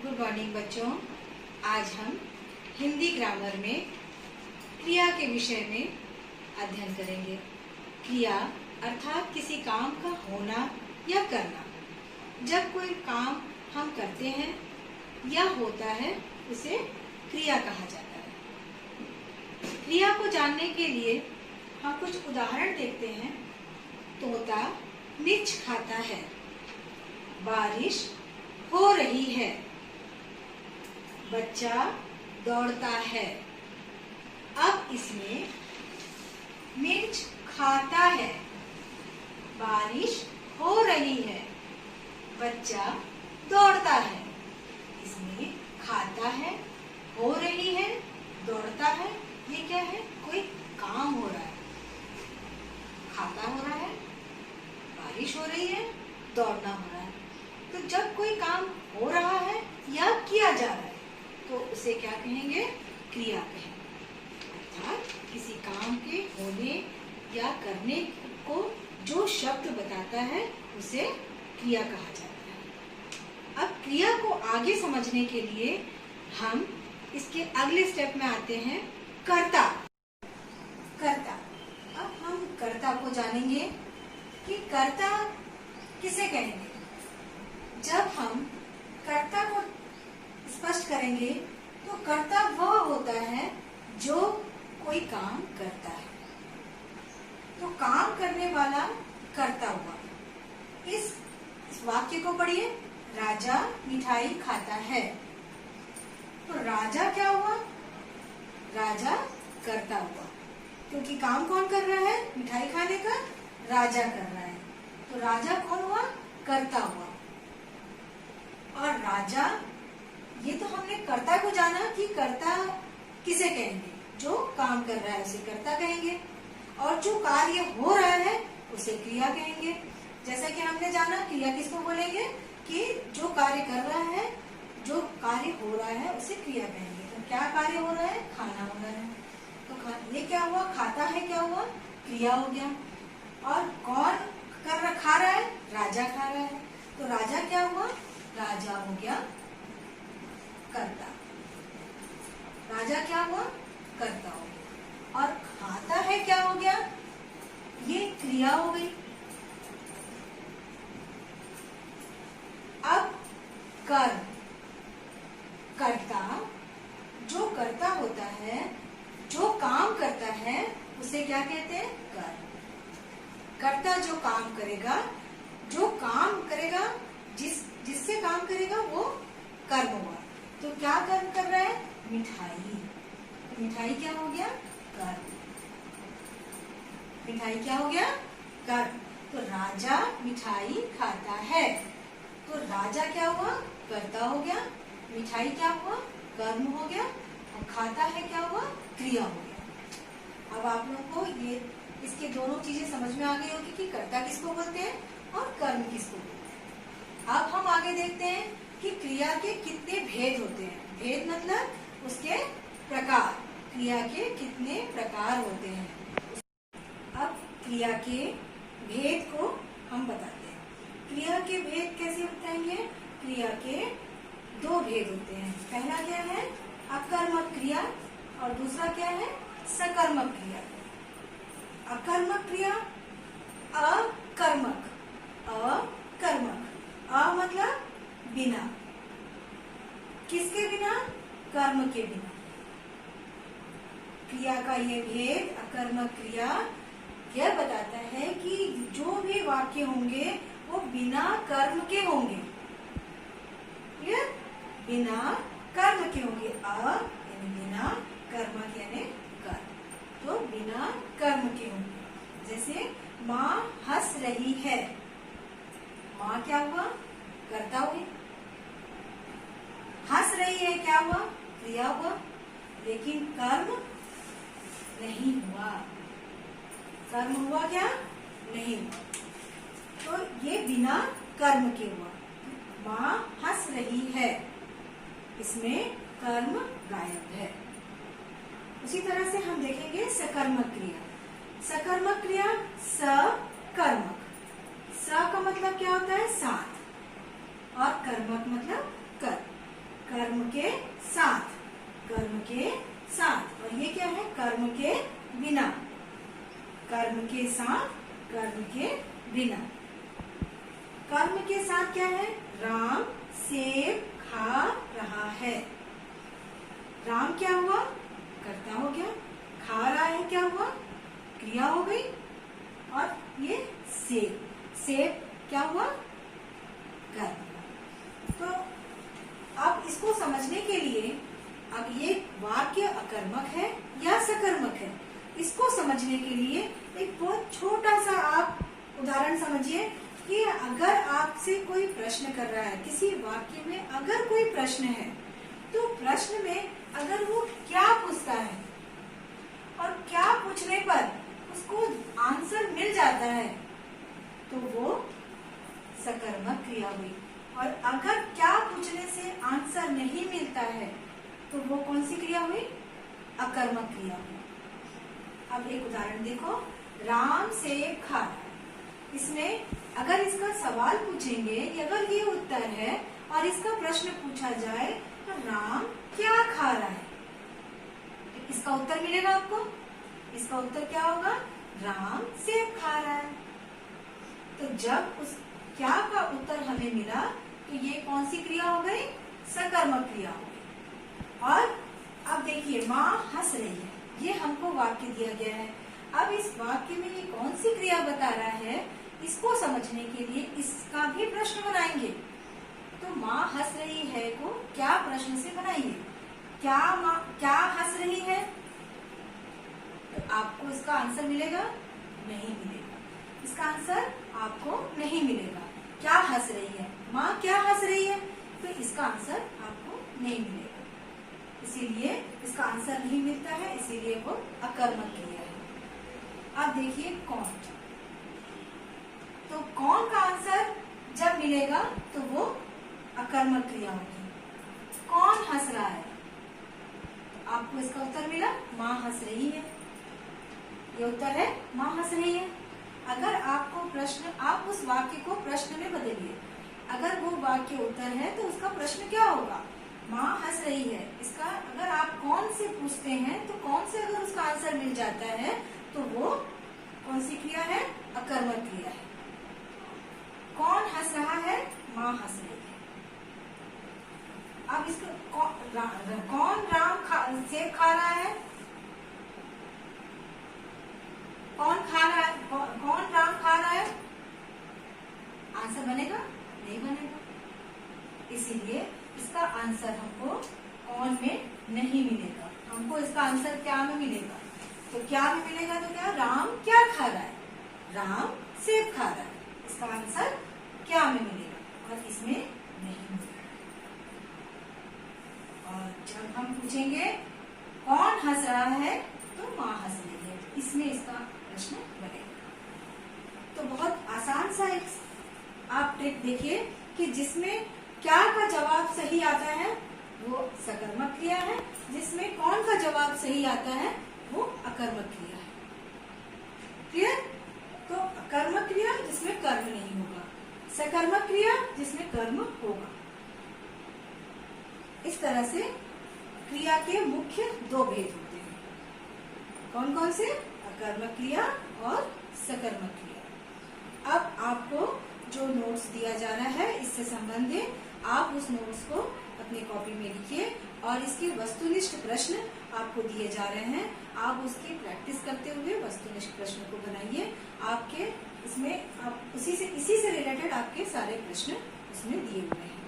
Good morning बच्चों। आज हम हिंदी ग्रामर में क्रिया के विषय में अध्ययन करेंगे। क्रिया अर्थात किसी काम का होना या करना। जब कोई काम हम करते हैं या होता है उसे क्रिया कहा जाता है। क्रिया को जानने के लिए हम कुछ उदाहरण देखते हैं। तोता मिर्च खाता है, बारिश हो रही है, बच्चा दौड़ता है। अब इसमें मिर्च खाता है, बारिश हो रही है, बच्चा दौड़ता है। इसमें खाता है, हो रही है, दौड़ता है। ये क्या है? कोई काम हो रहा है। खाता हो रहा है, बारिश हो रही है, दौड़ना हो रहा है। तो जब कोई काम हो रहा है या किया जा रहा है तो उसे क्या कहेंगे? क्रिया कहेंगे। अर्थात किसी काम के होने या करने को जो शब्द बताता है उसे क्रिया कहा जाता है। अब क्रिया को आगे समझने के लिए हम इसके अगले स्टेप में आते हैं। कर्ता। कर्ता। अब हम कर्ता को जानेंगे कि कर्ता किसे कहेंगे। जब हम कर्ता को स्पष्ट करेंगे तो कर्ता वह होता है जो कोई काम करता है। तो काम करने वाला कर्ता हुआ। इस वाक्य को पढ़िए। राजा मिठाई खाता है। तो राजा क्या हुआ? राजा कर्ता हुआ, क्योंकि काम कौन कर रहा है? मिठाई खाने का राजा कर रहा है। तो राजा कौन हुआ? कर्ता हुआ। और राजा, ये तो हमने कर्ता को जाना कि कर्ता किसे कहेंगे? जो काम कर रहा है उसे कर्ता कहेंगे, और जो कार्य हो रहा है उसे क्रिया कहेंगे। जैसा कि हमने जाना क्रिया किसको बोलेंगे? कि जो कार्य कर रहा है, जो कार्य हो रहा है उसे क्रिया कहेंगे। तो क्या कार्य हो रहा है? खाना हो रहा है। तो ये क्या हुआ? खाता है क्या हुआ? क्रिया हो गया। और कौन खा रहा है? राजा खा रहा है। तो राजा क्या हुआ? राजा हो गया कर्ता। राजा क्या हुआ? कर्ता हो गया। और खाता है क्या हो गया? ये क्रिया हो गई। अब कर्म। कर्ता, जो कर्ता होता है, जो काम करता है उसे क्या कहते हैं? कर्म। कर्ता जो काम करेगा, जो काम करेगा, जिससे काम करेगा वो कर्म हुआ। तो क्या कर्म कर रहा है? मिठाई। तो मिठाई क्या हो गया? कर्म। मिठाई क्या हो गया? कर्म। तो राजा मिठाई खाता है। तो राजा क्या हुआ? कर्ता हो गया। मिठाई क्या हुआ? कर्म हो गया। और खाता है क्या हुआ? क्रिया हो गया। अब आप लोग को ये इसके दोनों चीजें समझ में आ गई होगी कि कर्ता किसको बोलते हैं और कर्म किसको बोलते हैं। अब हम आगे देखते हैं कि क्रिया के कितने भेद होते हैं। भेद मतलब उसके प्रकार। क्रिया के कितने प्रकार होते हैं। अब क्रिया के भेद को हम बताते हैं। क्रिया के भेद कैसे बताएंगे? क्रिया के दो भेद होते हैं। पहला क्या है? अकर्मक क्रिया, और दूसरा क्या है? सकर्मक क्रिया। अकर्मक क्रिया, अकर्मक। अकर्मक, अ मतलब बिना। किसके बिना? कर्म के बिना। क्रिया का ये भेद, अकर्मक क्रिया, यह बताता है कि जो भी वाक्य होंगे वो बिना कर्म के होंगे। क्लियर? बिना कर्म के होंगे। यानी बिना, कर्म यानी कर्म, तो बिना कर्म के होंगे। जैसे माँ हंस रही है। माँ क्या हुआ? कर्ता हुई। हंस रही है क्या हुआ? क्रिया हुआ। लेकिन कर्म नहीं हुआ। कर्म हुआ क्या? नहीं हुआ। तो ये बिना कर्म के हुआ। माँ हंस रही है, इसमें कर्म गायब है। उसी तरह से हम देखेंगे सकर्मक क्रिया। सकर्मक क्रिया, सकर्मक। स का मतलब क्या होता है? साथ, और कर्मक मतलब कर। कर्म के साथ, कर्म के साथ। और ये क्या है? कर्म के बिना, कर्म के साथ, कर्म के बिना। कर्म के साथ क्या है? राम सेब खा रहा है। राम क्या हुआ? कर्ता हो गया, खा रहा है क्या हुआ? क्रिया हो गई। और ये सेब, सेब क्या हुआ? कर्म। तो अब इसको समझने के लिए, अब ये वाक्य अकर्मक है या सकर्मक है, इसको समझने के लिए एक बहुत छोटा सा आप उदाहरण समझिए कि अगर आपसे कोई प्रश्न कर रहा है, किसी वाक्य में अगर कोई प्रश्न है, तो प्रश्न में अगर वो क्या पूछता है और क्या पूछने पर उसको आंसर मिल जाता है, तो वो सकर्मक क्रिया हुई। और अगर क्या पूछने से आंसर नहीं मिलता है, तो वो कौन सी क्रिया हुई? अकर्मक क्रिया हुई। अब एक उदाहरण देखो, राम सेब खा रहा है। इसमें अगर इसका सवाल पूछेंगे, अगर ये उत्तर है और इसका प्रश्न पूछा जाए तो राम क्या खा रहा है, तो इसका उत्तर मिलेगा आपको। इसका उत्तर क्या होगा? राम सेब खा रहा है। तो जब उस क्या का उत्तर हमें मिला, तो ये कौन सी क्रिया हो गई? सकर्मक क्रिया हो गई। और अब देखिए, माँ हंस रही है, ये हमको वाक्य दिया गया है। अब इस वाक्य में ये कौन सी क्रिया बता रहा है, इसको समझने के लिए इसका भी प्रश्न बनाएंगे। तो माँ हंस रही है को क्या प्रश्न से बनाएंगे? क्या माँ क्या हंस रही है? तो आपको इसका आंसर मिलेगा? नहीं मिलेगा। इसका आंसर आपको नहीं मिलेगा। क्या हंस रही है? माँ क्या हंस रही है? तो इसका आंसर आपको नहीं मिलेगा। इसीलिए इसका आंसर नहीं मिलता है, इसीलिए वो अकर्मक क्रिया है। अब देखिए कौन, तो कौन का आंसर जब मिलेगा तो वो अकर्मक क्रिया होगी। कौन हंस रहा है? तो आपको इसका उत्तर मिला, माँ हंस रही है। ये उत्तर है, माँ हंस रही है। अगर आपको प्रश्न, आप उस वाक्य को प्रश्न में बदलिए। अगर वो वाक्य उत्तर है तो उसका प्रश्न क्या होगा? माँ हंस रही है। इसका अगर आप कौन से पूछते हैं, तो कौन से अगर उसका आंसर मिल जाता है, तो वो कौन सी क्रिया है? अकर्मक क्रिया है। कौन हंस रहा है? माँ हंस रही है। अब इसको कौन राम सेब खा रहा है? कौन खा रहा है? कौन राम खा रहा है? आंसर बनेगा? नहीं बनेगा। इसीलिए इसका आंसर हमको कौन में नहीं मिलेगा, हमको इसका आंसर क्या में मिलेगा। तो क्या में मिलेगा? तो क्या? राम क्या खा रहा है? राम सेब खा रहा है। इसका आंसर क्या में मिलेगा और इसमें नहीं मिलेगा। और जब हम पूछेंगे कौन हंस रहा है, तो माँ हंस रही है, इसमें इसका प्रश्न बनेगा। तो बहुत आसान सा एक आप ट्रिक देखिए कि जिसमें क्या का जवाब सही आता है वो सकर्मक क्रिया है, जिसमें कौन का जवाब सही आता है वो अकर्मक क्रिया है। क्लियर? तो अकर्मक क्रिया जिसमें कर्म नहीं होगा, सकर्मक क्रिया जिसमें कर्म होगा। इस तरह से क्रिया के मुख्य दो भेद होते हैं। कौन कौन से? अकर्मक क्रिया और सकर्मक क्रिया। अब आपको जो नोट्स दिया जा रहा है इससे संबंधित आप उस नोट्स को अपनी कॉपी में लिखिए और इसके वस्तुनिष्ठ प्रश्न आपको दिए जा रहे हैं। आप उसकी प्रैक्टिस करते हुए वस्तुनिष्ठ प्रश्न को बनाइए। आपके इसमें आप इसी से रिलेटेड आपके सारे प्रश्न उसमें दिए हुए हैं।